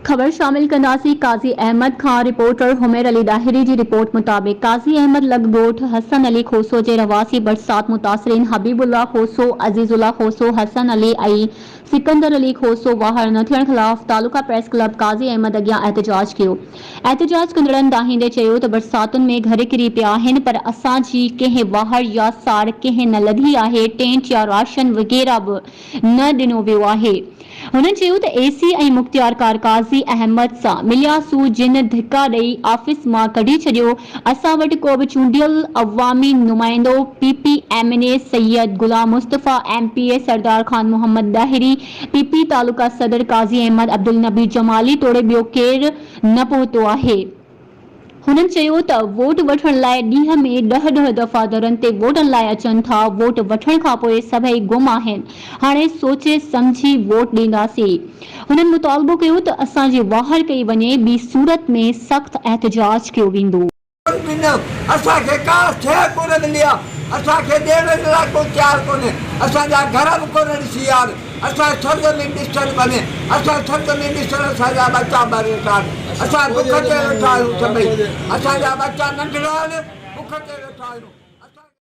खबर शामिल कंदासी काजी अहमद खान। रिपोर्टर हुमैर अली दाहिरी जी रिपोर्ट मुताबिक काजी अहमद लगगोठ हसन अली खोसो जे रवासी बरसात मुतासरीन हबीबुल्ला खोसो, अजीजुल्ला खोसो, हसन अली आई सिकंदर अली खोसो वाहर न थियण खिलाफ तालुका प्रेस क्लब काजी अहमद अॻियां एहतजाज कियो। एहतजाज कंदड़नि दाहींदे चयो त बरसातुनि में घर किरी पिया आहिनि, पर असांजी कंहिं वाहर या साड़ कंहिं न लधी आहे। टेंट या राशन वग़ैरह बि न ॾिनो वियो आहे। हुननि चयो त एसी ऐं मुख्तियारकार काज़ी अहमद सां मिलियासूं, जिन धिका ॾेई ऑफिस मां कढी छॾियो। असां वटि को बि चूंडियल अवामी नुमाइंदो PPMNA सैयद गुलाम मुस्तफ़ा, MPA सरदार खान मोहम्मद दाहिरी, PP तालुका सदर काज़ी अहमद अब्दुल नबी जमाली तोड़े ॿियो केरु न पहुतो आहे। हुननि चयो त वोट वठण लाइ ॾींहं में 10-10 दफ़ा दरनि ते वोटनि लाइ अचनि था। वोट वठण खां पोइ सभई गुम आहिनि। हाणे सोचे सम्झी वोट ॾींदासीं। हुननि मुतालबो कयो त असांजी वाहर कई वञे, ॿी सूरत में सख़्त एहतजाज कयो वेंदो। असांखे का शइ कोन मिली आहे, असांखे ॾियण जे लाइ को तयारु कोन्हे। असांजा घर बि कोन ॾिसी यार, असां थधि में ॾिसण वञे, असां थधि में ॾिसण असांजा बच्चा मरी वेठा आहिनि। असां बुख ते वेठा आहियूं सभई, असांजा बच्चा नंढड़ा आहिनि, बुख ते वेठा आहियूं।